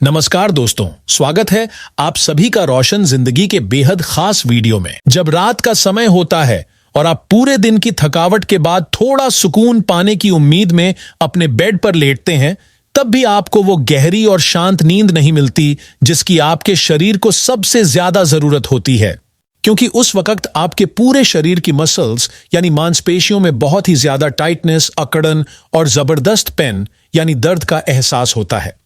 नमस्कार दोस्तों, स्वागत है आप सभी का रोशन जिंदगी के बेहद खास वीडियो में। जब रात का समय होता है और आप पूरे दिन की थकावट के बाद थोड़ा सुकून पाने की उम्मीद में अपने बेड पर लेटते हैं, तब भी आपको वो गहरी और शांत नींद नहीं मिलती जिसकी आपके शरीर को सबसे ज्यादा जरूरत होती है। क्योंकि उस वक्त आपके पूरे शरीर की मसल्स यानी मांसपेशियों में बहुत ही ज्यादा टाइटनेस, अकड़न और जबरदस्त पेन यानी दर्द का एहसास होता है।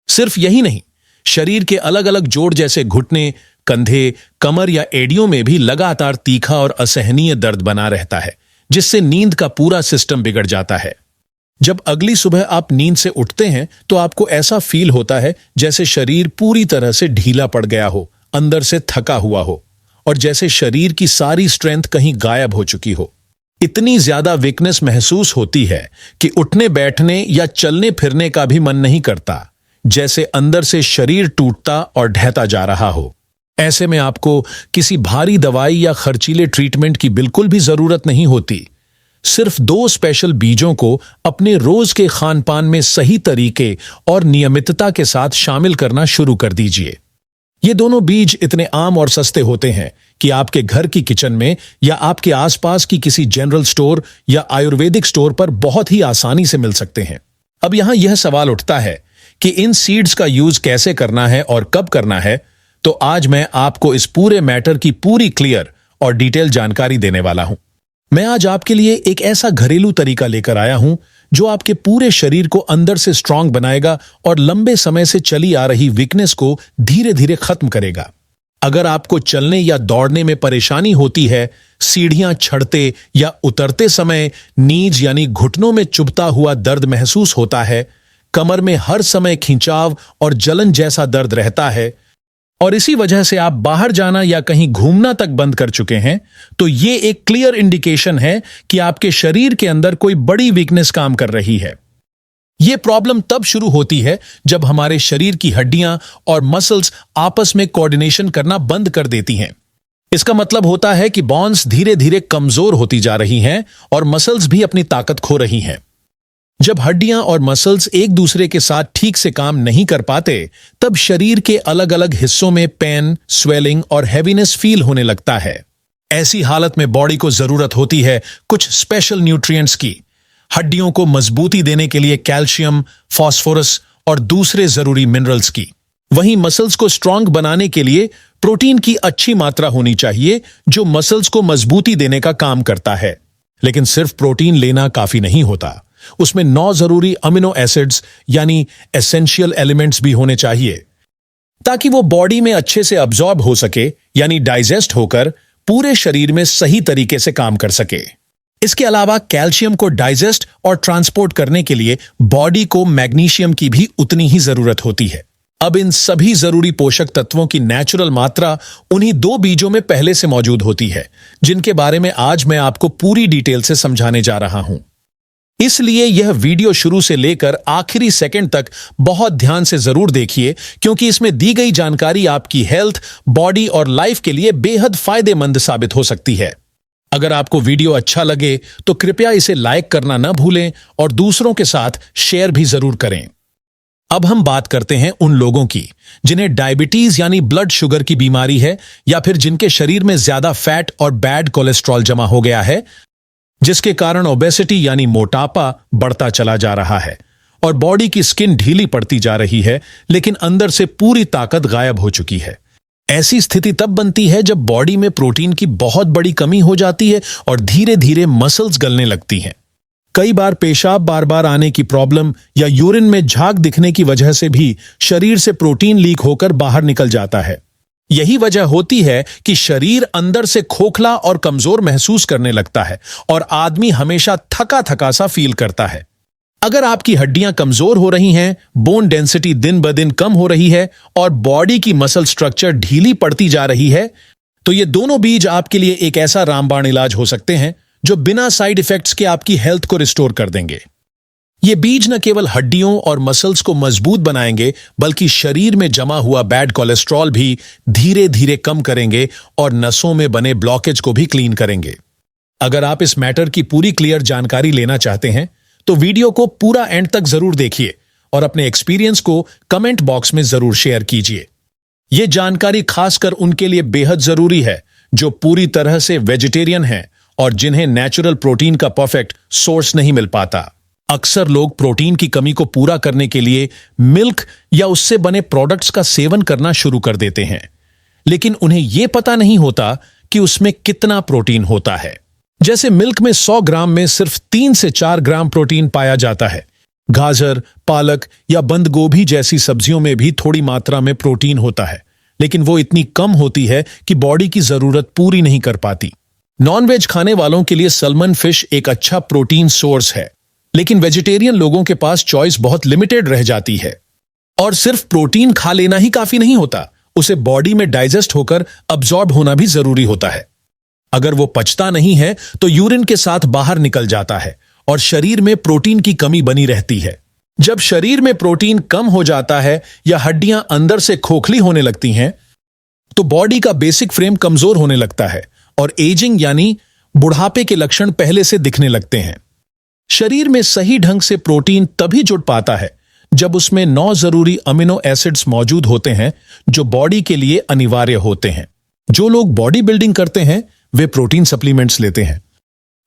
सिर्फ यही नहीं, शरीर के अलग अलग जोड़ जैसे घुटने, कंधे, कमर या एड़ियों में भी लगातार तीखा और असहनीय दर्द बना रहता है, जिससे नींद का पूरा सिस्टम बिगड़ जाता है। जब अगली सुबह आप नींद से उठते हैं तो आपको ऐसा फील होता है जैसे शरीर पूरी तरह से ढीला पड़ गया हो, अंदर से थका हुआ हो और जैसे शरीर की सारी स्ट्रेंथ कहीं गायब हो चुकी हो। इतनी ज्यादा वीकनेस महसूस होती है कि उठने बैठने या चलने फिरने का भी मन नहीं करता, जैसे अंदर से शरीर टूटता और ढहता जा रहा हो। ऐसे में आपको किसी भारी दवाई या खर्चीले ट्रीटमेंट की बिल्कुल भी जरूरत नहीं होती। सिर्फ 2 स्पेशल बीजों को अपने रोज के खान पान में सही तरीके और नियमितता के साथ शामिल करना शुरू कर दीजिए। ये दोनों बीज इतने आम और सस्ते होते हैं कि आपके घर की किचन में या आपके आसपास की किसी जनरल स्टोर या आयुर्वेदिक स्टोर पर बहुत ही आसानी से मिल सकते हैं। अब यहां यह सवाल उठता है कि इन सीड्स का यूज कैसे करना है और कब करना है, तो आज मैं आपको इस पूरे मैटर की पूरी क्लियर और डिटेल जानकारी देने वाला हूं। मैं आज आपके लिए एक ऐसा घरेलू तरीका लेकर आया हूं जो आपके पूरे शरीर को अंदर से स्ट्रांग बनाएगा और लंबे समय से चली आ रही वीकनेस को धीरे धीरे खत्म करेगा। अगर आपको चलने या दौड़ने में परेशानी होती है, सीढ़ियां चढ़ते या उतरते समय नीज यानी घुटनों में चुभता हुआ दर्द महसूस होता है, कमर में हर समय खिंचाव और जलन जैसा दर्द रहता है और इसी वजह से आप बाहर जाना या कहीं घूमना तक बंद कर चुके हैं, तो ये एक क्लियर इंडिकेशन है कि आपके शरीर के अंदर कोई बड़ी वीकनेस काम कर रही है। ये प्रॉब्लम तब शुरू होती है जब हमारे शरीर की हड्डियां और मसल्स आपस में कोऑर्डिनेशन करना बंद कर देती हैं। इसका मतलब होता है कि बॉन्स धीरे धीरे कमजोर होती जा रही हैं और मसल्स भी अपनी ताकत खो रही हैं। जब हड्डियां और मसल्स एक दूसरे के साथ ठीक से काम नहीं कर पाते, तब शरीर के अलग अलग हिस्सों में पेन, स्वेलिंग और हैवीनेस फील होने लगता है। ऐसी हालत में बॉडी को जरूरत होती है कुछ स्पेशल न्यूट्रिएंट्स की। हड्डियों को मजबूती देने के लिए कैल्शियम, फास्फोरस और दूसरे जरूरी मिनरल्स की। वहीं मसल्स को स्ट्रांग बनाने के लिए प्रोटीन की अच्छी मात्रा होनी चाहिए, जो मसल्स को मजबूती देने का काम करता है। लेकिन सिर्फ प्रोटीन लेना काफी नहीं होता, उसमें 9 जरूरी अमीनो एसिड्स यानी एसेंशियल एलिमेंट्स भी होने चाहिए, ताकि वो बॉडी में अच्छे से अब्जॉर्ब हो सके यानी डाइजेस्ट होकर पूरे शरीर में सही तरीके से काम कर सके। इसके अलावा कैल्शियम को डाइजेस्ट और ट्रांसपोर्ट करने के लिए बॉडी को मैग्नीशियम की भी उतनी ही जरूरत होती है। अब इन सभी जरूरी पोषक तत्वों की नेचुरल मात्रा उन्हीं 2 बीजों में पहले से मौजूद होती है, जिनके बारे में आज मैं आपको पूरी डिटेल से समझाने जा रहा हूं। इसलिए यह वीडियो शुरू से लेकर आखिरी सेकंड तक बहुत ध्यान से जरूर देखिए, क्योंकि इसमें दी गई जानकारी आपकी हेल्थ, बॉडी और लाइफ के लिए बेहद फायदेमंद साबित हो सकती है। अगर आपको वीडियो अच्छा लगे तो कृपया इसे लाइक करना न भूलें और दूसरों के साथ शेयर भी जरूर करें। अब हम बात करते हैं उन लोगों की जिन्हें डायबिटीज यानी ब्लड शुगर की बीमारी है, या फिर जिनके शरीर में ज्यादा फैट और बैड कोलेस्ट्रॉल जमा हो गया है, जिसके कारण ओबेसिटी यानी मोटापा बढ़ता चला जा रहा है और बॉडी की स्किन ढीली पड़ती जा रही है, लेकिन अंदर से पूरी ताकत गायब हो चुकी है। ऐसी स्थिति तब बनती है जब बॉडी में प्रोटीन की बहुत बड़ी कमी हो जाती है और धीरे धीरे मसल्स गलने लगती हैं। कई बार पेशाब बार बार आने की प्रॉब्लम या यूरिन में झाग दिखने की वजह से भी शरीर से प्रोटीन लीक होकर बाहर निकल जाता है। यही वजह होती है कि शरीर अंदर से खोखला और कमजोर महसूस करने लगता है और आदमी हमेशा थका थका सा फील करता है। अगर आपकी हड्डियां कमजोर हो रही हैं, बोन डेंसिटी दिन ब दिन कम हो रही है और बॉडी की मसल स्ट्रक्चर ढीली पड़ती जा रही है, तो ये दोनों बीज आपके लिए एक ऐसा रामबाण इलाज हो सकते हैं जो बिना साइड इफेक्ट्स के आपकी हेल्थ को रिस्टोर कर देंगे। ये बीज न केवल हड्डियों और मसल्स को मजबूत बनाएंगे, बल्कि शरीर में जमा हुआ बैड कोलेस्ट्रॉल भी धीरे धीरे कम करेंगे और नसों में बने ब्लॉकेज को भी क्लीन करेंगे। अगर आप इस मैटर की पूरी क्लियर जानकारी लेना चाहते हैं तो वीडियो को पूरा एंड तक जरूर देखिए और अपने एक्सपीरियंस को कमेंट बॉक्स में जरूर शेयर कीजिए। ये जानकारी खासकर उनके लिए बेहद जरूरी है जो पूरी तरह से वेजिटेरियन हैं और जिन्हें नेचुरल प्रोटीन का परफेक्ट सोर्स नहीं मिल पाता। अक्सर लोग प्रोटीन की कमी को पूरा करने के लिए मिल्क या उससे बने प्रोडक्ट्स का सेवन करना शुरू कर देते हैं, लेकिन उन्हें यह पता नहीं होता कि उसमें कितना प्रोटीन होता है। जैसे मिल्क में 100 ग्राम में सिर्फ 3 से 4 ग्राम प्रोटीन पाया जाता है। गाजर, पालक या बंद गोभी जैसी सब्जियों में भी थोड़ी मात्रा में प्रोटीन होता है, लेकिन वो इतनी कम होती है कि बॉडी की जरूरत पूरी नहीं कर पाती। नॉनवेज खाने वालों के लिए सैल्मन फिश एक अच्छा प्रोटीन सोर्स है, लेकिन वेजिटेरियन लोगों के पास चॉइस बहुत लिमिटेड रह जाती है। और सिर्फ प्रोटीन खा लेना ही काफी नहीं होता, उसे बॉडी में डाइजेस्ट होकर अब्सॉर्ब होना भी जरूरी होता है। अगर वो पचता नहीं है तो यूरिन के साथ बाहर निकल जाता है और शरीर में प्रोटीन की कमी बनी रहती है। जब शरीर में प्रोटीन कम हो जाता है या हड्डियां अंदर से खोखली होने लगती हैं, तो बॉडी का बेसिक फ्रेम कमजोर होने लगता है और एजिंग यानी बुढ़ापे के लक्षण पहले से दिखने लगते हैं। शरीर में सही ढंग से प्रोटीन तभी जुट पाता है जब उसमें 9 जरूरी अमीनो एसिड्स मौजूद होते हैं जो बॉडी के लिए अनिवार्य होते हैं। जो लोग बॉडी बिल्डिंग करते हैं वे प्रोटीन सप्लीमेंट्स लेते हैं।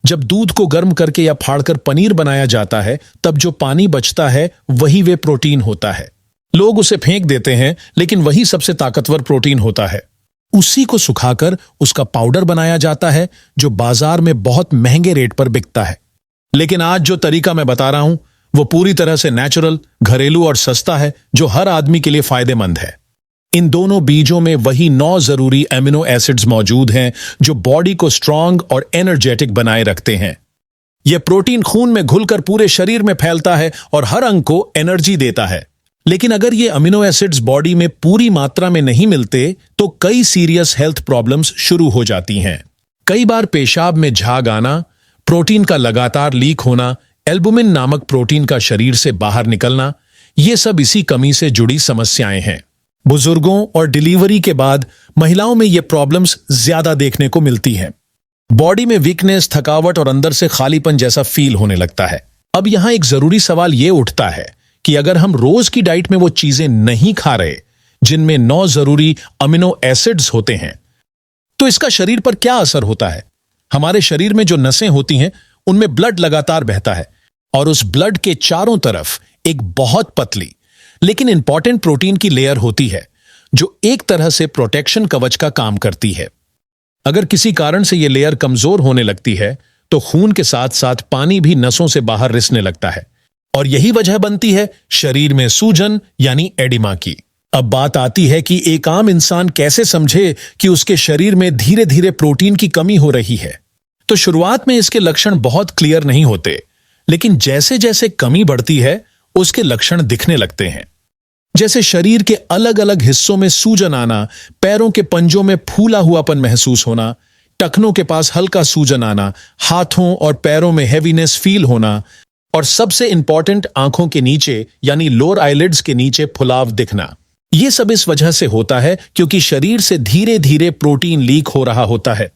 जब दूध को गर्म करके या फाड़कर पनीर बनाया जाता है तब जो पानी बचता है वही वे प्रोटीन होता है। लोग उसे फेंक देते हैं, लेकिन वही सबसे ताकतवर प्रोटीन होता है। उसी को सुखाकर उसका पाउडर बनाया जाता है जो बाजार में बहुत महंगे रेट पर बिकता है। लेकिन आज जो तरीका मैं बता रहा हूं वो पूरी तरह से नेचुरल, घरेलू और सस्ता है, जो हर आदमी के लिए फायदेमंद है। इन दोनों बीजों में वही 9 जरूरी एमिनो एसिड्स मौजूद हैं जो बॉडी को स्ट्रांग और एनर्जेटिक बनाए रखते हैं। यह प्रोटीन खून में घुलकर पूरे शरीर में फैलता है और हर अंग को एनर्जी देता है। लेकिन अगर ये अमीनो एसिड्स बॉडी में पूरी मात्रा में नहीं मिलते तो कई सीरियस हेल्थ प्रॉब्लम्स शुरू हो जाती हैं। कई बार पेशाब में झाग आना, प्रोटीन का लगातार लीक होना, एल्बुमिन नामक प्रोटीन का शरीर से बाहर निकलना, ये सब इसी कमी से जुड़ी समस्याएं हैं। बुजुर्गों और डिलीवरी के बाद महिलाओं में ये प्रॉब्लम्स ज्यादा देखने को मिलती हैं। बॉडी में वीकनेस, थकावट और अंदर से खालीपन जैसा फील होने लगता है। अब यहां एक जरूरी सवाल ये उठता है कि अगर हम रोज की डाइट में वो चीजें नहीं खा रहे जिनमें 9 जरूरी अमीनो एसिड्स होते हैं, तो इसका शरीर पर क्या असर होता है? हमारे शरीर में जो नसें होती हैं उनमें ब्लड लगातार बहता है और उस ब्लड के चारों तरफ एक बहुत पतली लेकिन इंपॉर्टेंट प्रोटीन की लेयर होती है जो एक तरह से प्रोटेक्शन कवच का काम करती है। अगर किसी कारण से यह लेयर कमजोर होने लगती है तो खून के साथ साथ पानी भी नसों से बाहर रिसने लगता है और यही वजह बनती है शरीर में सूजन यानी एडिमा की। अब बात आती है कि एक आम इंसान कैसे समझे कि उसके शरीर में धीरे धीरे प्रोटीन की कमी हो रही है। तो शुरुआत में इसके लक्षण बहुत क्लियर नहीं होते, लेकिन जैसे जैसे कमी बढ़ती है उसके लक्षण दिखने लगते हैं। जैसे शरीर के अलग अलग हिस्सों में सूजन आना, पैरों के पंजों में फूला हुआपन महसूस होना, टखनों के पास हल्का सूजन आना, हाथों और पैरों में हैवीनेस फील होना और सबसे इंपॉर्टेंट आंखों के नीचे यानी लोअर आईलिड्स के नीचे फुलाव दिखना। यह सब इस वजह से होता है क्योंकि शरीर से धीरे धीरे प्रोटीन लीक हो रहा होता है।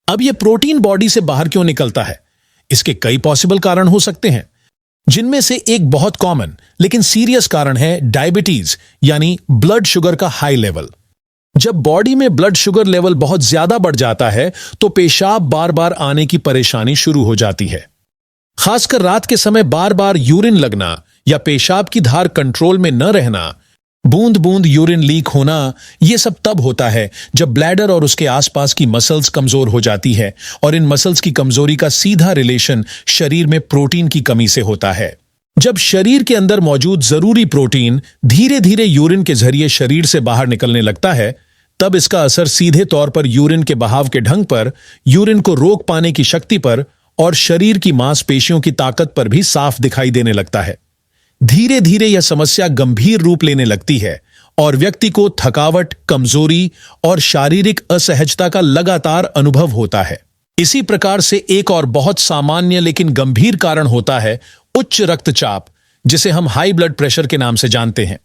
अब यह प्रोटीन बॉडी से बाहर क्यों निकलता है? इसके कई पॉसिबल कारण हो सकते हैं, जिनमें से एक बहुत कॉमन लेकिन सीरियस कारण है डायबिटीज यानी ब्लड शुगर का हाई लेवल। जब बॉडी में ब्लड शुगर लेवल बहुत ज्यादा बढ़ जाता है तो पेशाब बार बार आने की परेशानी शुरू हो जाती है। खासकर रात के समय बार बार यूरिन लगना या पेशाब की धार कंट्रोल में न रहना, बूंद बूंद यूरिन लीक होना, यह सब तब होता है जब ब्लैडर और उसके आसपास की मसल्स कमजोर हो जाती है और इन मसल्स की कमजोरी का सीधा रिलेशन शरीर में प्रोटीन की कमी से होता है। जब शरीर के अंदर मौजूद जरूरी प्रोटीन धीरे धीरे यूरिन के जरिए शरीर से बाहर निकलने लगता है, तब इसका असर सीधे तौर पर यूरिन के बहाव के ढंग पर, यूरिन को रोक पाने की शक्ति पर और शरीर की मांसपेशियों की ताकत पर भी साफ दिखाई देने लगता है। धीरे धीरे यह समस्या गंभीर रूप लेने लगती है और व्यक्ति को थकावट, कमजोरी और शारीरिक असहजता का लगातार अनुभव होता है। इसी प्रकार से एक और बहुत सामान्य लेकिन गंभीर कारण होता है उच्च रक्तचाप, जिसे हम हाई ब्लड प्रेशर के नाम से जानते हैं।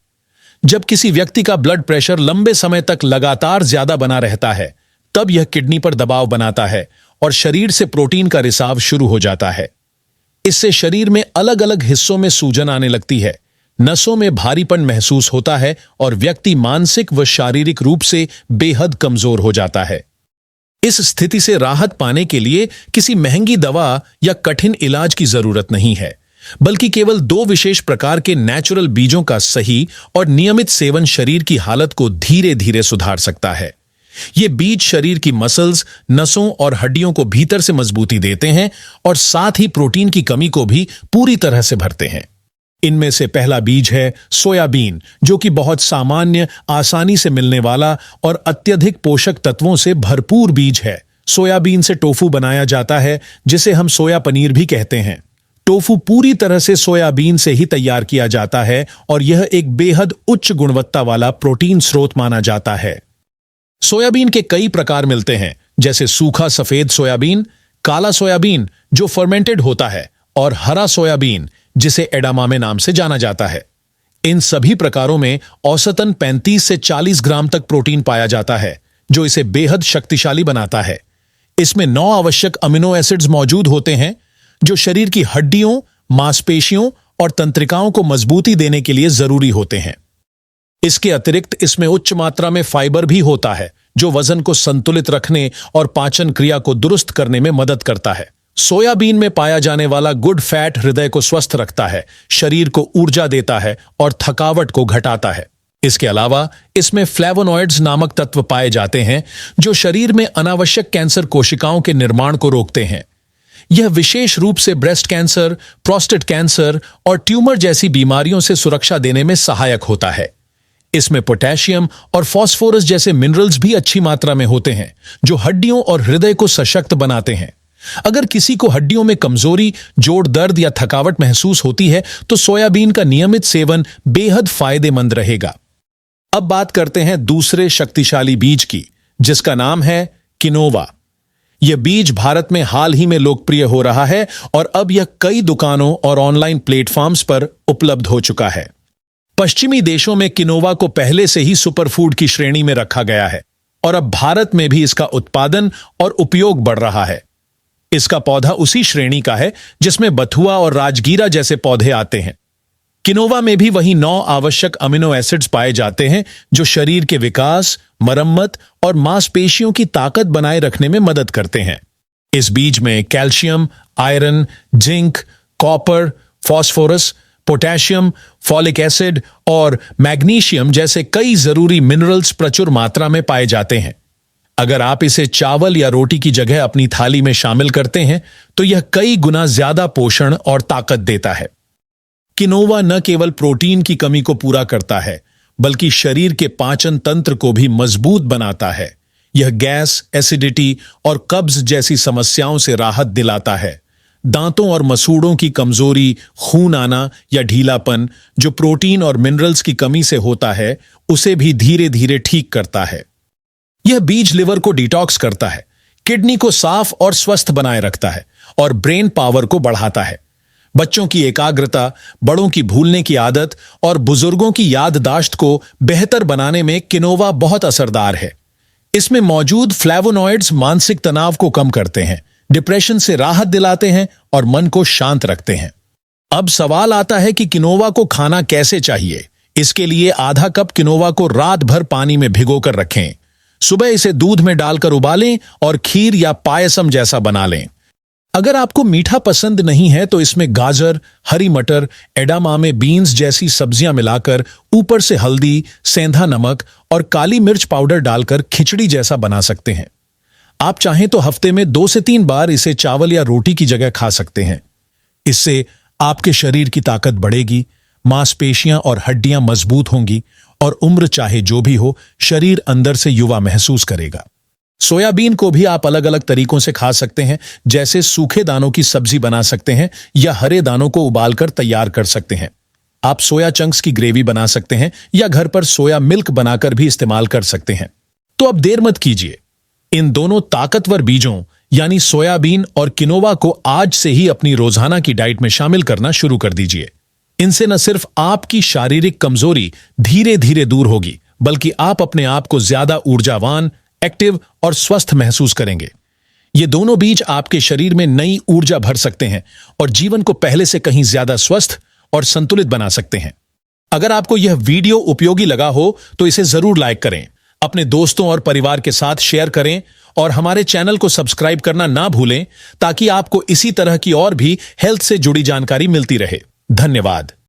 जब किसी व्यक्ति का ब्लड प्रेशर लंबे समय तक लगातार ज्यादा बना रहता है, तब यह किडनी पर दबाव बनाता है और शरीर से प्रोटीन का रिसाव शुरू हो जाता है। इससे शरीर में अलग अलग हिस्सों में सूजन आने लगती है, नसों में भारीपन महसूस होता है और व्यक्ति मानसिक व शारीरिक रूप से बेहद कमजोर हो जाता है। इस स्थिति से राहत पाने के लिए किसी महंगी दवा या कठिन इलाज की जरूरत नहीं है, बल्कि केवल 2 विशेष प्रकार के नेचुरल बीजों का सही और नियमित सेवन शरीर की हालत को धीरे धीरे सुधार सकता है। ये बीज शरीर की मसल्स, नसों और हड्डियों को भीतर से मजबूती देते हैं और साथ ही प्रोटीन की कमी को भी पूरी तरह से भरते हैं। इनमें से पहला बीज है सोयाबीन, जो कि बहुत सामान्य, आसानी से मिलने वाला और अत्यधिक पोषक तत्वों से भरपूर बीज है। सोयाबीन से टोफू बनाया जाता है, जिसे हम सोया पनीर भी कहते हैं। टोफू पूरी तरह से सोयाबीन से ही तैयार किया जाता है और यह एक बेहद उच्च गुणवत्ता वाला प्रोटीन स्रोत माना जाता है। सोयाबीन के कई प्रकार मिलते हैं, जैसे सूखा सफेद सोयाबीन, काला सोयाबीन जो फर्मेंटेड होता है, और हरा सोयाबीन जिसे एडामामे नाम से जाना जाता है। इन सभी प्रकारों में औसतन 35 से 40 ग्राम तक प्रोटीन पाया जाता है, जो इसे बेहद शक्तिशाली बनाता है। इसमें 9 आवश्यक अमीनो एसिड्स मौजूद होते हैं, जो शरीर की हड्डियों, मांसपेशियों और तंत्रिकाओं को मजबूती देने के लिए जरूरी होते हैं। इसके अतिरिक्त इसमें उच्च मात्रा में फाइबर भी होता है, जो वजन को संतुलित रखने और पाचन क्रिया को दुरुस्त करने में मदद करता है। सोयाबीन में पाया जाने वाला गुड फैट हृदय को स्वस्थ रखता है, शरीर को ऊर्जा देता है और थकावट को घटाता है। इसके अलावा इसमें फ्लेवोनॉइड्स नामक तत्व पाए जाते हैं, जो शरीर में अनावश्यक कैंसर कोशिकाओं के निर्माण को रोकते हैं। यह विशेष रूप से ब्रेस्ट कैंसर, प्रोस्टेट कैंसर और ट्यूमर जैसी बीमारियों से सुरक्षा देने में सहायक होता है। इसमें पोटेशियम और फास्फोरस जैसे मिनरल्स भी अच्छी मात्रा में होते हैं, जो हड्डियों और हृदय को सशक्त बनाते हैं। अगर किसी को हड्डियों में कमजोरी, जोड़ दर्द या थकावट महसूस होती है, तो सोयाबीन का नियमित सेवन बेहद फायदेमंद रहेगा। अब बात करते हैं दूसरे शक्तिशाली बीज की, जिसका नाम है किनोवा। यह बीज भारत में हाल ही में लोकप्रिय हो रहा है और अब यह कई दुकानों और ऑनलाइन प्लेटफॉर्म्स पर उपलब्ध हो चुका है। पश्चिमी देशों में किनोवा को पहले से ही सुपरफूड की श्रेणी में रखा गया है और अब भारत में भी इसका उत्पादन और उपयोग बढ़ रहा है। इसका पौधा उसी श्रेणी का है जिसमें बथुआ और राजगीरा जैसे पौधे आते हैं। किनोवा में भी वही 9 आवश्यक अमीनो एसिड्स पाए जाते हैं, जो शरीर के विकास, मरम्मत और मांसपेशियों की ताकत बनाए रखने में मदद करते हैं। इस बीज में calcium, iron, zinc, copper, phosphorus, potassium, folic acid और मैग्नीशियम जैसे कई जरूरी मिनरल्स प्रचुर मात्रा में पाए जाते हैं। अगर आप इसे चावल या रोटी की जगह अपनी थाली में शामिल करते हैं, तो यह कई गुना ज्यादा पोषण और ताकत देता है। किनोवा न केवल प्रोटीन की कमी को पूरा करता है, बल्कि शरीर के पाचन तंत्र को भी मजबूत बनाता है। यह गैस, एसिडिटी और कब्ज जैसी समस्याओं से राहत दिलाता है। दांतों और मसूड़ों की कमजोरी, खून आना या ढीलापन, जो प्रोटीन और मिनरल्स की कमी से होता है, उसे भी धीरे धीरे ठीक करता है। यह बीज लिवर को डिटॉक्स करता है, किडनी को साफ और स्वस्थ बनाए रखता है और ब्रेन पावर को बढ़ाता है। बच्चों की एकाग्रता, बड़ों की भूलने की आदत और बुजुर्गों की याददाश्त को बेहतर बनाने में किनोवा बहुत असरदार है। इसमें मौजूद फ्लेवोनॉइड्स मानसिक तनाव को कम करते हैं, डिप्रेशन से राहत दिलाते हैं और मन को शांत रखते हैं। अब सवाल आता है कि किनोवा को खाना कैसे चाहिए। इसके लिए आधा कप किनोवा को रात भर पानी में भिगोकर रखें। सुबह इसे दूध में डालकर उबालें और खीर या पायसम जैसा बना लें। अगर आपको मीठा पसंद नहीं है, तो इसमें गाजर, हरी मटर, एडामामे बीन्स जैसी सब्जियां मिलाकर ऊपर से हल्दी, सेंधा नमक और काली मिर्च पाउडर डालकर खिचड़ी जैसा बना सकते हैं। आप चाहें तो हफ्ते में 2 से 3 बार इसे चावल या रोटी की जगह खा सकते हैं। इससे आपके शरीर की ताकत बढ़ेगी, मांसपेशियां और हड्डियां मजबूत होंगी और उम्र चाहे जो भी हो, शरीर अंदर से युवा महसूस करेगा। सोयाबीन को भी आप अलग अलग तरीकों से खा सकते हैं, जैसे सूखे दानों की सब्जी बना सकते हैं या हरे दानों को उबालकर तैयार कर सकते हैं। आप सोया चंक्स की ग्रेवी बना सकते हैं या घर पर सोया मिल्क बनाकर भी इस्तेमाल कर सकते हैं। तो अब देर मत कीजिए, इन दोनों ताकतवर बीजों यानी सोयाबीन और किनोवा को आज से ही अपनी रोजाना की डाइट में शामिल करना शुरू कर दीजिए। इनसे न सिर्फ आपकी शारीरिक कमजोरी धीरे धीरे दूर होगी, बल्कि आप अपने आप को ज्यादा ऊर्जावान, एक्टिव और स्वस्थ महसूस करेंगे। ये दोनों बीज आपके शरीर में नई ऊर्जा भर सकते हैं और जीवन को पहले से कहीं ज्यादा स्वस्थ और संतुलित बना सकते हैं। अगर आपको यह वीडियो उपयोगी लगा हो तो इसे जरूर लाइक करें, अपने दोस्तों और परिवार के साथ शेयर करें और हमारे चैनल को सब्सक्राइब करना ना भूलें ताकि आपको इसी तरह की और भी हेल्थ से जुड़ी जानकारी मिलती रहे। धन्यवाद।